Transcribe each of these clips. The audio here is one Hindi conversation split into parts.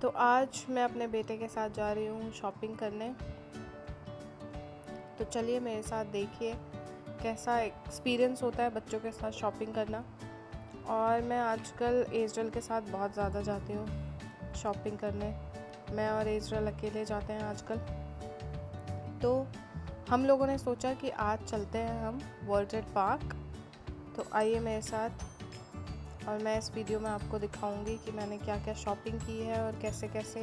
तो आज मैं अपने बेटे के साथ जा रही हूँ शॉपिंग करने। तो चलिए मेरे साथ देखिए कैसा एक्सपीरियंस होता है बच्चों के साथ शॉपिंग करना। और मैं आजकल एजरल के साथ बहुत ज़्यादा जाती हूँ शॉपिंग करने। मैं और एजरल अकेले जाते हैं आजकल। तो हम लोगों ने सोचा कि आज चलते हैं हम वर्ल्ड ट्रेड पार्क। तो आइए मेरे साथ, और मैं इस वीडियो में आपको दिखाऊंगी कि मैंने क्या क्या शॉपिंग की है और कैसे कैसे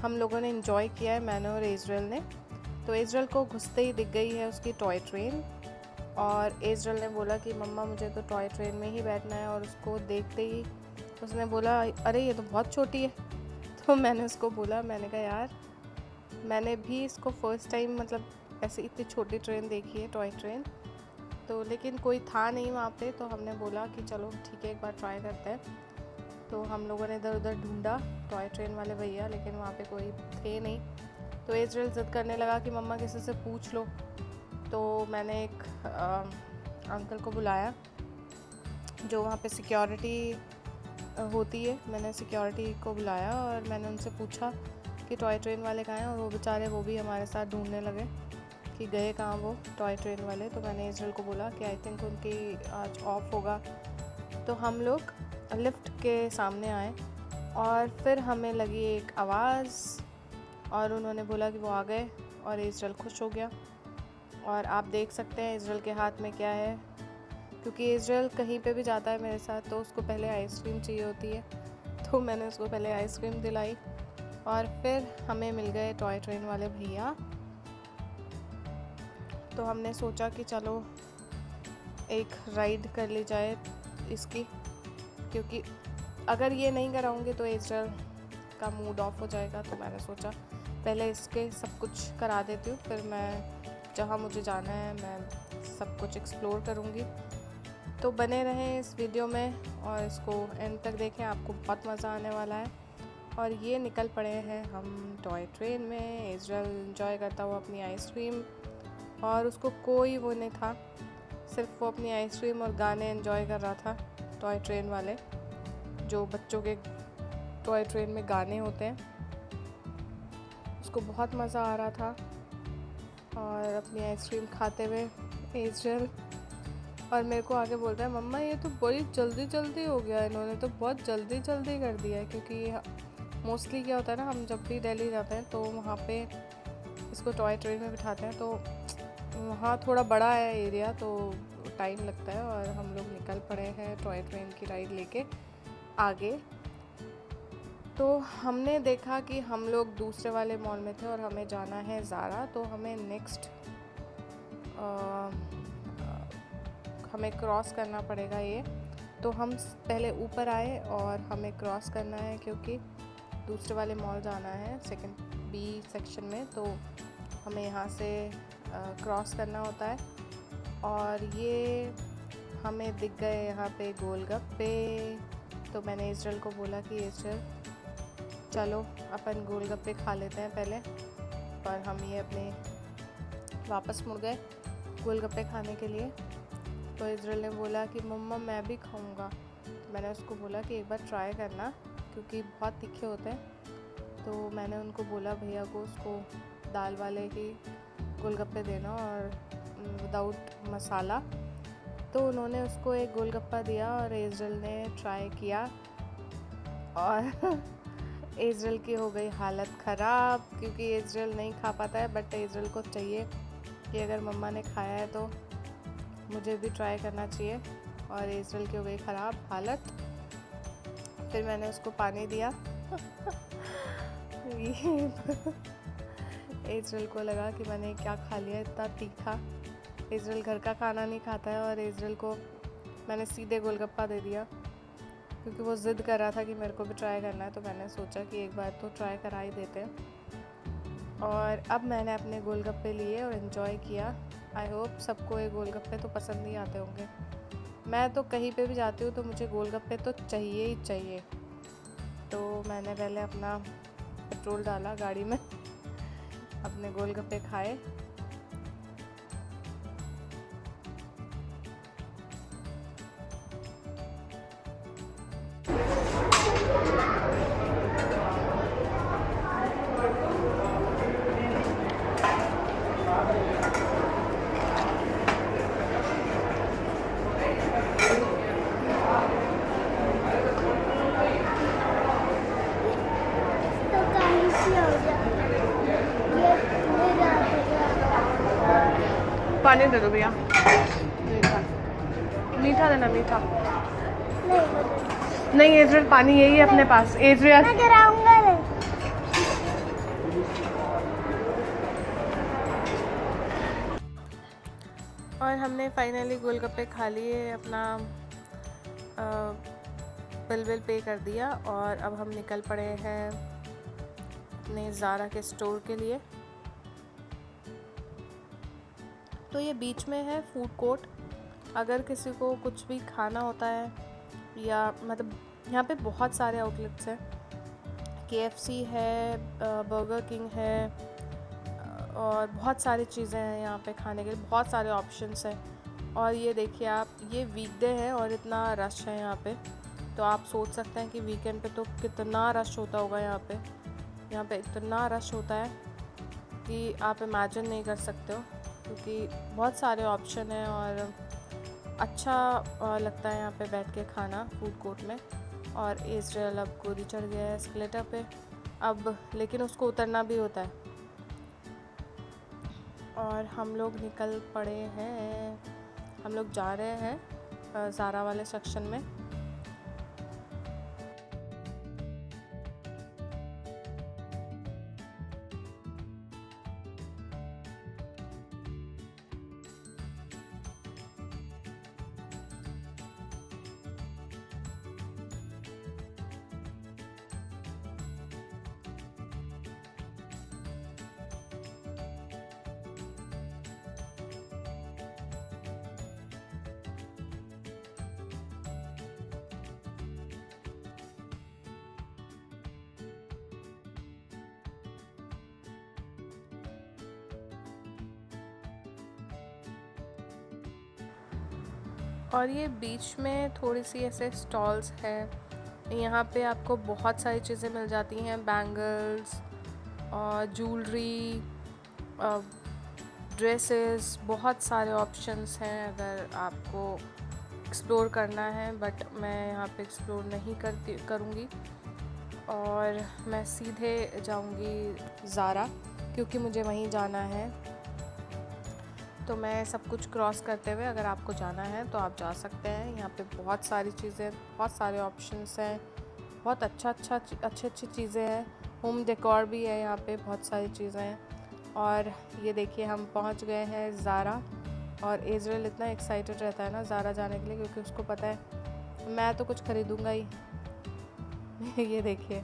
हम लोगों ने एंजॉय किया है, मैंने और एजरल ने। तो एजरल को घुसते ही दिख गई है उसकी टॉय ट्रेन, और एजरल ने बोला कि मम्मा मुझे तो टॉय ट्रेन में ही बैठना है। और उसको देखते ही उसने बोला अरे ये तो बहुत छोटी है। तो मैंने उसको बोला, मैंने कहा यार मैंने भी इसको फर्स्ट टाइम ऐसे इतनी छोटी ट्रेन देखी है, टॉय ट्रेन। तो लेकिन कोई था नहीं वहाँ पे, तो हमने बोला कि चलो ठीक है एक बार ट्राई करते हैं। तो हम लोगों ने इधर उधर ढूंढा टॉय ट्रेन वाले भैया, लेकिन वहाँ पे कोई थे नहीं। तो एजरल ज़िद करने लगा कि मम्मा किसी से पूछ लो। तो मैंने एक अंकल को बुलाया जो वहाँ पे सिक्योरिटी होती है। मैंने सिक्योरिटी को बुलाया और मैंने उनसे पूछा कि टॉय ट्रेन वाले कहाँ हैं। और वो बेचारे वो भी हमारे साथ ढूंढने लगे कि गए कहाँ वो टॉय ट्रेन वाले। तो मैंने एजरल को बोला कि आई थिंक उनकी आज ऑफ होगा। तो हम लोग लिफ्ट के सामने आए और फिर हमें लगी एक आवाज़, और उन्होंने बोला कि वो आ गए, और एजरल खुश हो गया। और आप देख सकते हैं एजरल के हाथ में क्या है, क्योंकि एजरल कहीं पे भी जाता है मेरे साथ तो उसको पहले आइसक्रीम चाहिए होती है। तो मैंने उसको पहले आइसक्रीम दिलाई, और फिर हमें मिल गए टॉय ट्रेन वाले भैया। तो हमने सोचा कि चलो एक राइड कर ली जाए इसकी, क्योंकि अगर ये नहीं कराऊंगी तो एजरल का मूड ऑफ हो जाएगा। तो मैंने सोचा पहले इसके सब कुछ करा देती हूँ, फिर मैं जहाँ मुझे जाना है मैं सब कुछ एक्सप्लोर करूँगी। तो बने रहें इस वीडियो में और इसको एंड तक देखें, आपको बहुत मज़ा आने वाला है। और ये निकल पड़े हैं हम टॉय ट्रेन में। एजरल एंजॉय करता हुआ अपनी आइसक्रीम, और उसको कोई वो नहीं था, सिर्फ वो अपनी आइसक्रीम और गाने एंजॉय कर रहा था। टॉय ट्रेन वाले, जो बच्चों के टॉय ट्रेन में गाने होते हैं, उसको बहुत मज़ा आ रहा था। और अपनी आइसक्रीम खाते हुए एजरल, और मेरे को आगे बोल रहा है मम्मा ये तो बड़ी जल्दी जल्दी हो गया, इन्होंने तो बहुत जल्दी जल्दी कर दिया है। क्योंकि मोस्टली क्या होता है ना, हम जब भी दिल्ली जाते हैं तो वहाँ पे इसको टॉय ट्रेन में बिठाते हैं, तो वहाँ थोड़ा बड़ा है एरिया, तो टाइम लगता है। और हम लोग निकल पड़े हैं टॉय ट्रेन की राइड लेके आगे। तो हमने देखा कि हम लोग दूसरे वाले मॉल में थे और हमें जाना है ज़ारा। तो हमें नेक्स्ट हमें क्रॉस करना पड़ेगा ये। तो हम पहले ऊपर आए और हमें क्रॉस करना है, क्योंकि दूसरे वाले मॉल जाना है सेकंड बी सेक्शन में। तो हमें यहाँ से क्रॉस करना होता है। और ये हमें दिख गए यहाँ पे गोलगप्पे। तो मैंने एजरल को बोला कि एजरल चलो अपन गोलगप्पे खा लेते हैं पहले। पर हम ये अपने वापस मुड़ गए गोलगप्पे खाने के लिए। तो एजरल ने बोला कि मम्मा मैं भी खाऊंगा। तो मैंने उसको बोला कि एक बार ट्राई करना, क्योंकि बहुत तीखे होते हैं। तो मैंने उनको बोला भैया को उसको दाल वाले ही गोलगप्पे देना और विदाउट मसाला। तो उन्होंने उसको एक गोलगप्पा दिया और एजरल ने ट्राई किया, और एजरल की हो गई हालत ख़राब, क्योंकि एजरल नहीं खा पाता है। बट एजरल को चाहिए कि अगर मम्मा ने खाया है तो मुझे भी ट्राई करना चाहिए। और एजरल की हो गई ख़राब हालत। फिर मैंने उसको पानी दिया। एजरल को लगा कि मैंने क्या खा लिया इतना तीखा। एजरल घर का खाना नहीं खाता है, और एजरल को मैंने सीधे गोलगप्पा दे दिया, क्योंकि वो ज़िद कर रहा था कि मेरे को भी ट्राई करना है। तो मैंने सोचा कि एक बार तो ट्राई करा ही देते हैं। और अब मैंने अपने गोलगप्पे लिए और एंजॉय किया। आई होप सबको ये गोलगप्पे तो पसंद नहीं आते होंगे। मैं तो कहीं पे भी जाती हूँ तो मुझे गोलगप्पे तो चाहिए ही चाहिए। तो मैंने पहले अपना पेट्रोल डाला गाड़ी में, अपने गोलगप्पे खाए। पानी दे दो भैया, मीठा मीठा देना, मीठा नहीं एजरियल, पानी यही है अपने पास एजरियल। मैं गिराऊंगा नहीं। और हमने फाइनली गोलगप्पे खा लिए, अपना बिल पे कर दिया और अब हम निकल पड़े हैं अपने ज़ारा के स्टोर के लिए। तो ये बीच में है फूड कोर्ट, अगर किसी को कुछ भी खाना होता है या मतलब यहाँ पे बहुत सारे आउटलेट्स हैं, KFC है, बर्गर किंग है और बहुत सारी चीज़ें हैं यहाँ पे खाने के लिए, बहुत सारे ऑप्शंस हैं। और ये देखिए आप, ये वीकडे है और इतना रश है यहाँ पे, तो आप सोच सकते हैं कि वीकेंड पे तो कितना रश होता होगा यहाँ पे इतना रश होता है कि आप इमेजिन नहीं कर सकते हो, क्योंकि बहुत सारे ऑप्शन हैं और अच्छा लगता है यहाँ पे बैठ के खाना फूड कोर्ट में। और इजराइल अब गोदी चढ़ गया है एस्केलेटर पे अब, लेकिन उसको उतरना भी होता है। और हम लोग निकल पड़े हैं, हम लोग जा रहे हैं ज़ारा वाले सेक्शन में। और ये बीच में थोड़ी सी ऐसे स्टॉल्स हैं, यहाँ पे आपको बहुत सारी चीज़ें मिल जाती हैं, बैंगल्स और ज्वेलरी, ड्रेसेस, बहुत सारे ऑप्शंस हैं अगर आपको एक्सप्लोर करना है। बट मैं यहाँ पे एक्सप्लोर नहीं करूँगी और मैं सीधे जाऊँगी ज़ारा, क्योंकि मुझे वहीं जाना है। तो मैं सब कुछ क्रॉस करते हुए, अगर आपको जाना है तो आप जा सकते हैं। यहाँ पे बहुत सारी चीज़ें, बहुत सारे ऑप्शंस हैं, बहुत अच्छी चीज़ें हैं, होम डेकोर भी है यहाँ पे, बहुत सारी चीज़ें हैं। और ये देखिए हम पहुँच गए हैं ज़ारा, और इजराइल इतना एक्साइटेड रहता है ना ज़ारा जाने के लिए, क्योंकि उसको पता है मैं तो कुछ ख़रीदूँगा ही। ये देखिए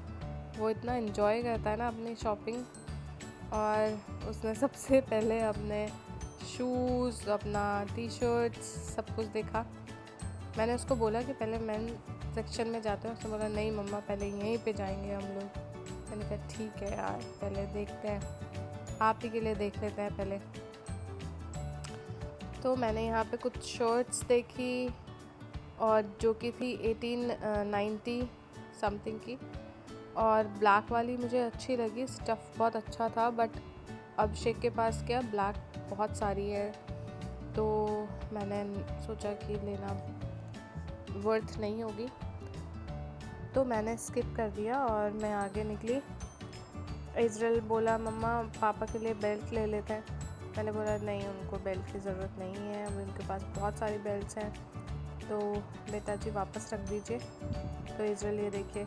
वो इतना इन्जॉय करता है ना अपनी शॉपिंग, और उसने सबसे पहले अपने शूज़, अपना टी-शर्ट्स, सब कुछ देखा। मैंने उसको बोला कि पहले मेन सेक्शन में जाते हैं, उसने बोला नहीं मम्मा पहले यहीं पे जाएंगे हम लोग। मैंने कहा ठीक है यार, पहले देखते हैं, आप ही के लिए देख लेते हैं पहले। तो मैंने यहाँ पे कुछ शर्ट्स देखी, और जो कि थी 1890 समथिंग की, और ब्लैक वाली मुझे अच्छी लगी, स्टफ़ बहुत अच्छा था। बट अभिषेक के पास क्या ब्लैक बहुत सारी है, तो मैंने सोचा कि लेना वर्थ नहीं होगी, तो मैंने स्किप कर दिया और मैं आगे निकली। इजराइल बोला मम्मा पापा के लिए बेल्ट ले लेते हैं। मैंने बोला नहीं, उनको बेल्ट की ज़रूरत नहीं है, अब उनके पास बहुत सारी बेल्ट्स हैं, तो बेटा जी वापस रख दीजिए। तो इजराइल ये देखिए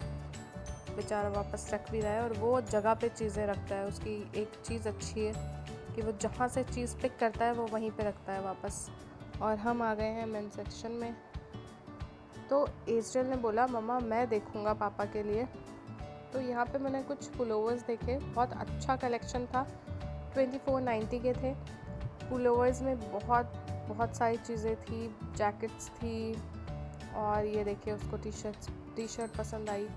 बेचारा वापस रख भी रहा है, और वो जगह पे चीज़ें रखता है। उसकी एक चीज़ अच्छी है कि वो जहाँ से चीज़ पिक करता है वो वहीं पे रखता है वापस। और हम आ गए हैं मेन सेक्शन में। तो इजराइल ने बोला मम्मा मैं देखूँगा पापा के लिए। तो यहाँ पे मैंने कुछ पुलोवर्स देखे, बहुत अच्छा कलेक्शन था, 2490 के थे। पुलोवर्स में बहुत सारी चीज़ें थी, जैकेट्स थी, और ये देखिए उसको टी शर्ट पसंद आई।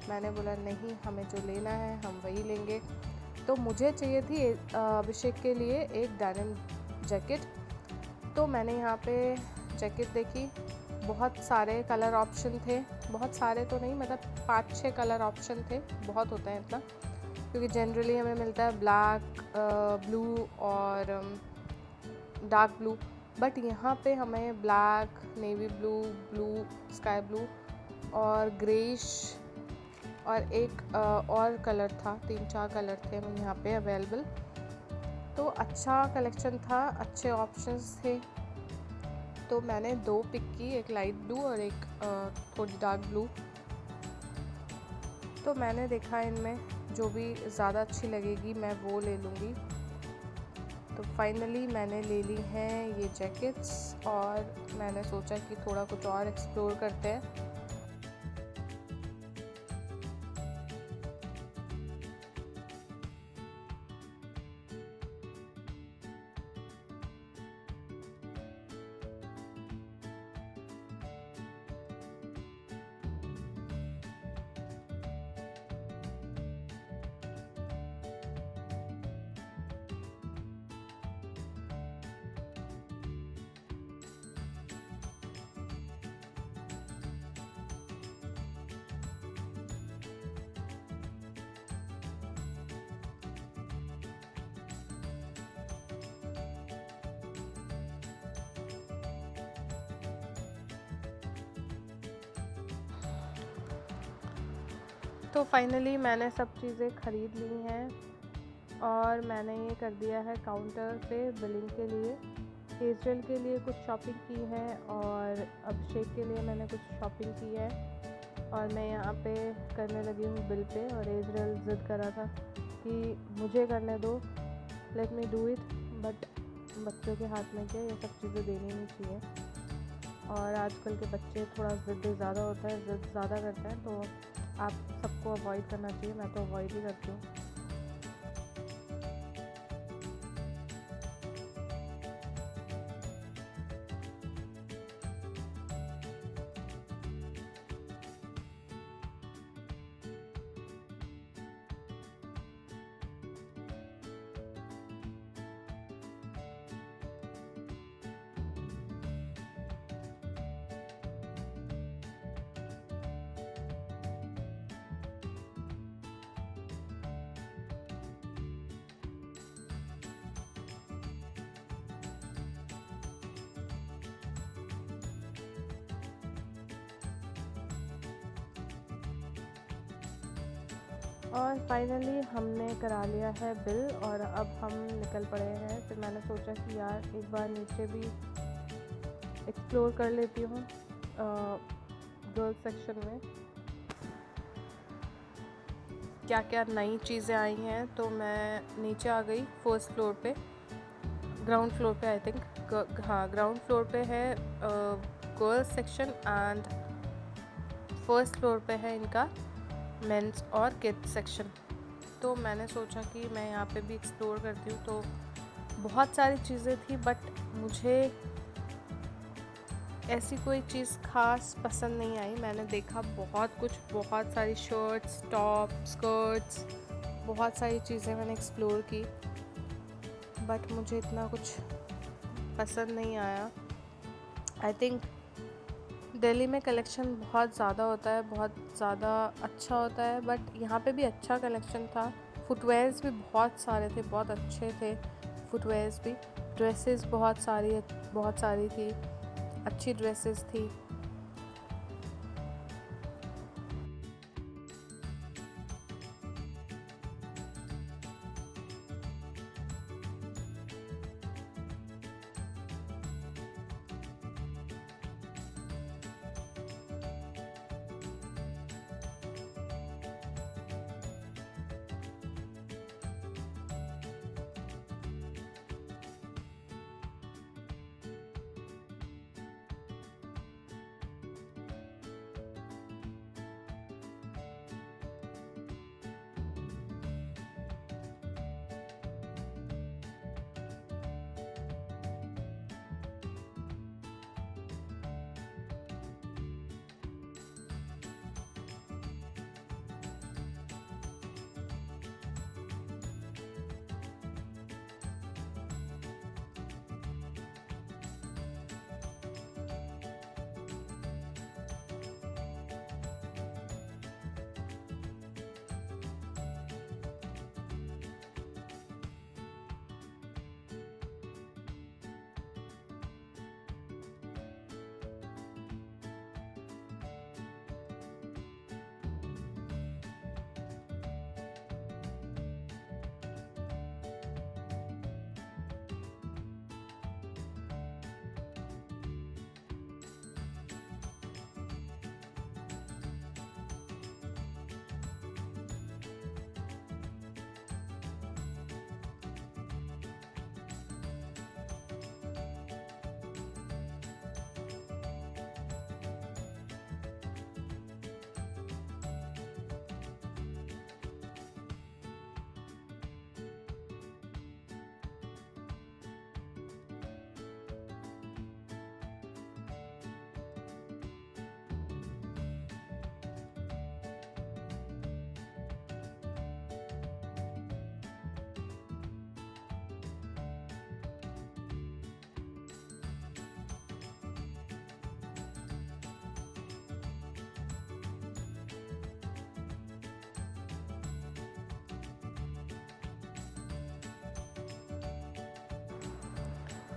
मैंने बोला नहीं, हमें जो लेना है हम वही लेंगे। तो मुझे चाहिए थी अभिषेक के लिए एक डेनिम जैकेट। तो मैंने यहाँ पे जैकेट देखी, बहुत सारे कलर ऑप्शन थे, बहुत सारे तो नहीं, मतलब 5-6 कलर ऑप्शन थे, बहुत होते हैं इतना, क्योंकि जनरली हमें मिलता है ब्लैक, ब्लू और डार्क ब्लू। बट यहाँ पे हमें black, navy blue, sky blue और ग्रेश और एक और कलर था, 3-4 कलर थे यहाँ पे अवेलेबल। तो अच्छा कलेक्शन था, अच्छे ऑप्शंस थे। तो मैंने 2 पिक की, एक लाइट ब्लू और एक थोड़ी डार्क ब्लू। तो मैंने देखा इनमें जो भी ज़्यादा अच्छी लगेगी मैं वो ले लूँगी। तो फाइनली मैंने ले ली हैं ये जैकेट्स, और मैंने सोचा कि थोड़ा कुछ और एक्सप्लोर करते हैं। तो फाइनली मैंने सब चीज़ें ख़रीद ली हैं और मैंने ये कर दिया है काउंटर पे बिलिंग के लिए। एजरल के लिए कुछ शॉपिंग की है और अभिषेक के लिए मैंने कुछ शॉपिंग की है, और मैं यहाँ पे करने लगी हूँ बिल पे। और एजरल ज़िद कर रहा था कि मुझे करने दो, let me do it, but बच्चों के हाथ में क्या ये सब चीज़ें देनी नहीं चाहिए। और आजकल के बच्चे थोड़ा ज़िद ज़्यादा होता है, ज़िद ज़्यादा करते हैं, तो आप सबको अवॉइड करना चाहिए। मैं तो अवॉइड ही करती हूँ। और फाइनली हमने करा लिया है बिल और अब हम निकल पड़े हैं। फिर मैंने सोचा कि यार एक बार नीचे भी एक्सप्लोर कर लेती हूँ गर्ल्स सेक्शन में क्या क्या नई चीज़ें आई हैं। तो मैं नीचे आ गई फर्स्ट फ्लोर पे, ग्राउंड फ्लोर पे आई थिंक, हाँ ग्राउंड फ्लोर पे है girls section and first floor पे है इनका मेंस और किड्स सेक्शन। तो मैंने सोचा कि मैं यहाँ पे भी एक्सप्लोर करती हूँ। तो बहुत सारी चीज़ें थी, बट मुझे ऐसी कोई चीज़ ख़ास पसंद नहीं आई। मैंने देखा बहुत कुछ, बहुत सारी शर्ट्स, टॉप, स्कर्ट्स, बहुत सारी चीज़ें मैंने एक्सप्लोर की, बट मुझे इतना कुछ पसंद नहीं आया। आई थिंक दिल्ली में कलेक्शन बहुत ज़्यादा होता है, बहुत ज़्यादा अच्छा होता है, बट यहाँ पे भी अच्छा कलेक्शन था। फुटवेयर्स भी बहुत सारे थे, बहुत अच्छे थे फुटवेयर्स भी। ड्रेसेस बहुत सारी थी, अच्छी ड्रेसेस थी।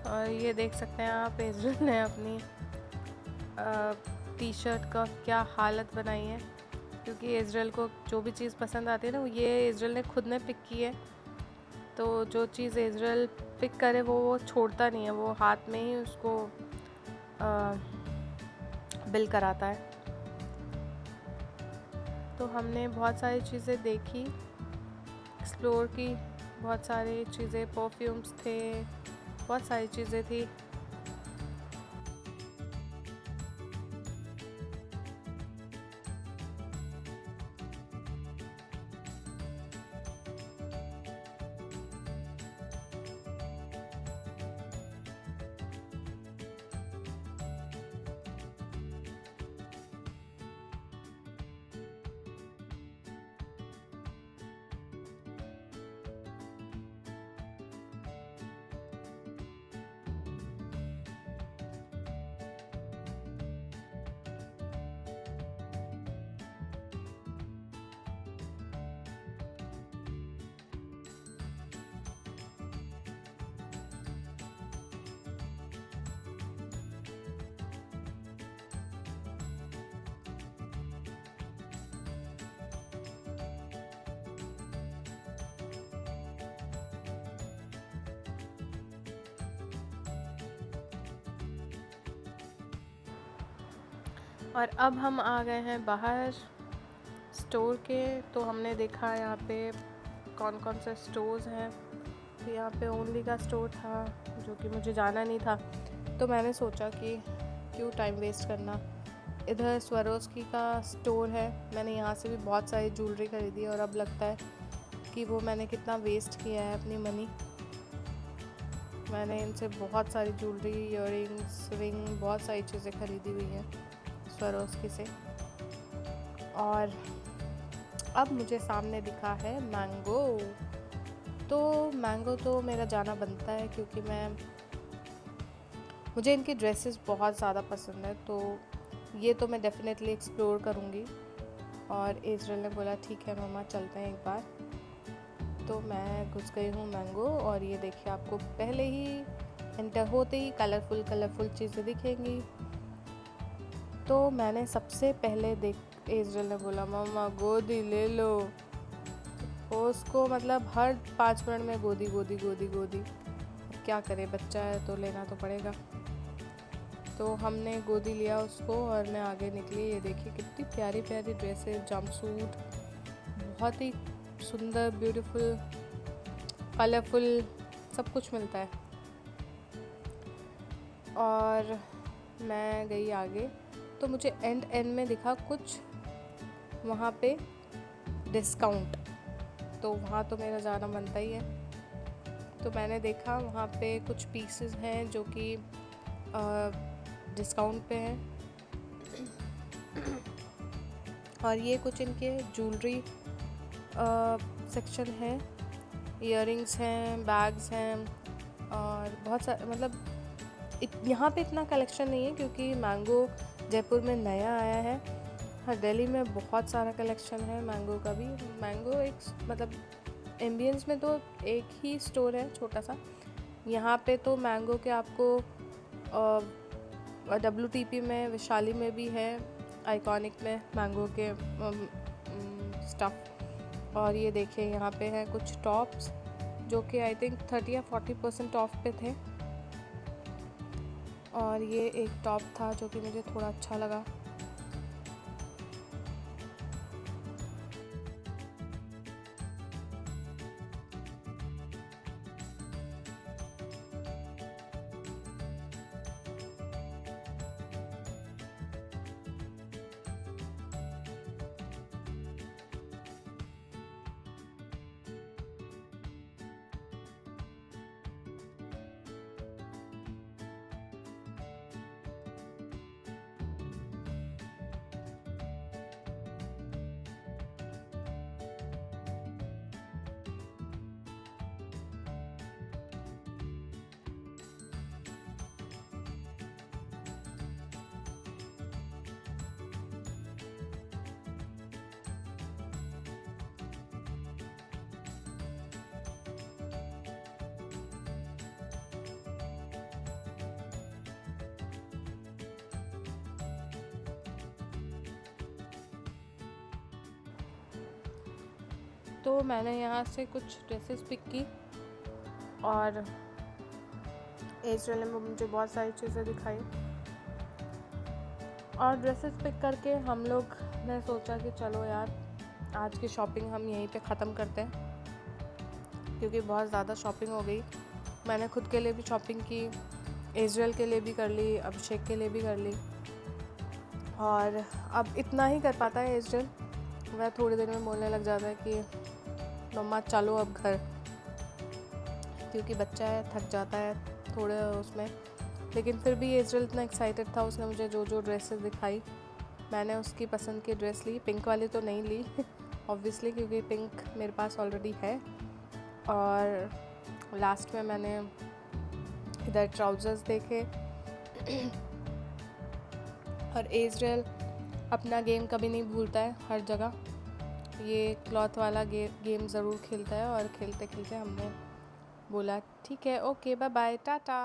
और ये देख सकते हैं आप, इजराइल ने अपनी टी शर्ट का क्या हालत बनाई है, क्योंकि इजराइल को जो भी चीज़ पसंद आती है ना, वो ये इजराइल ने खुद ने पिक की है। तो जो चीज़ इजराइल पिक करे वो छोड़ता नहीं है, वो हाथ में ही उसको बिल कराता है। तो हमने बहुत सारी चीज़ें देखी, एक्सप्लोर की, बहुत सारी चीज़ें, परफ्यूम्स थे, बहुत सारी चीज़ें थी। और अब हम आ गए हैं बाहर स्टोर के। तो हमने देखा यहाँ पे कौन कौन से स्टोर्स हैं। तो यहाँ पे ओनली का स्टोर था, जो कि मुझे जाना नहीं था, तो मैंने सोचा कि क्यों टाइम वेस्ट करना। इधर स्वरोस्की का स्टोर है, मैंने यहाँ से भी बहुत सारी ज्वेलरी खरीदी और अब लगता है कि वो मैंने कितना वेस्ट किया है अपनी मनी। मैंने इनसे बहुत सारी ज्वेलरी, ईयररिंग्स, रिंग, बहुत सारी चीज़ें खरीदी हुई हैं स्वरोस्की से। और अब मुझे सामने दिखा है मैंगो। तो मैंगो तो मेरा जाना बनता है, क्योंकि मुझे इनकी ड्रेसेस बहुत ज़्यादा पसंद है, तो ये तो मैं डेफिनेटली एक्सप्लोर करूँगी। और इजराइल ने बोला ठीक है मम्मा चलते हैं एक बार। तो मैं घुस गई हूँ मैंगो, और ये देखिए आपको पहले ही एंटर होते ही कलरफुल चीज़ें दिखेंगी। तो मैंने सबसे पहले इजराइल ने बोला मम्मा गोदी ले लो। उसको मतलब हर 5 मिनट में गोदी। क्या करे, बच्चा है तो लेना तो पड़ेगा। तो हमने गोदी लिया उसको और मैं आगे निकली। ये देखिए कितनी प्यारी प्यारी ड्रेसेस, जंपसूट, बहुत ही सुंदर, ब्यूटीफुल, कलरफुल, सब कुछ मिलता है। और मैं गई आगे, तो मुझे एंड में दिखा कुछ वहाँ पे डिस्काउंट, तो वहाँ तो मेरा जाना बनता ही है। तो मैंने देखा वहाँ पे कुछ पीसेस हैं जो कि डिस्काउंट पे हैं। और ये कुछ इनके ज्वेलरी सेक्शन है, ईयररिंग्स हैं, बैग्स हैं, और बहुत सारे, मतलब यहाँ पे इतना कलेक्शन नहीं है क्योंकि मैंगो जयपुर में नया आया है। हाँ, दिल्ली में बहुत सारा कलेक्शन है मैंगो का भी। मैंगो एक मतलब एम्बियंस में तो एक ही स्टोर है छोटा सा। यहाँ पे तो मैंगो के आपको WTP में, विशाली में भी है, आइकॉनिक में मैंगो के स्टफ़। और ये देखिए यहाँ पे हैं कुछ टॉप्स जो कि आई थिंक 30 या 40% ऑफ पे थे। और ये एक टॉप था जो कि मुझे थोड़ा अच्छा लगा। तो मैंने यहाँ से कुछ ड्रेसेस पिक की और एजरल ने मुझे बहुत सारी चीज़ें दिखाई और ड्रेसेस पिक करके हम लोग ने सोचा कि चलो यार आज की शॉपिंग हम यहीं पे ख़त्म करते हैं, क्योंकि बहुत ज़्यादा शॉपिंग हो गई। मैंने खुद के लिए भी शॉपिंग की, एजरल के लिए भी कर ली, अभिषेक के लिए भी कर ली, और अब इतना ही कर पाता है एजरल। वह थोड़ी देर में बोलने लग जाता है कि मम्मा चलो अब घर, क्योंकि बच्चा है, थक जाता है थोड़े उसमें। लेकिन फिर भी एजरल इतना एक्साइटेड था, उसने मुझे जो जो ड्रेसेस दिखाई मैंने उसकी पसंद की ड्रेस ली। पिंक वाली तो नहीं ली ऑब्वियसली, क्योंकि पिंक मेरे पास ऑलरेडी है। और लास्ट में मैंने इधर ट्राउज़र्स देखे और एजरल अपना गेम कभी नहीं भूलता है, हर जगह ये क्लॉथ वाला गेम ज़रूर खेलता है। और खेलते खेलते हमने बोला ठीक है, ओके, बाय बाय, टाटा।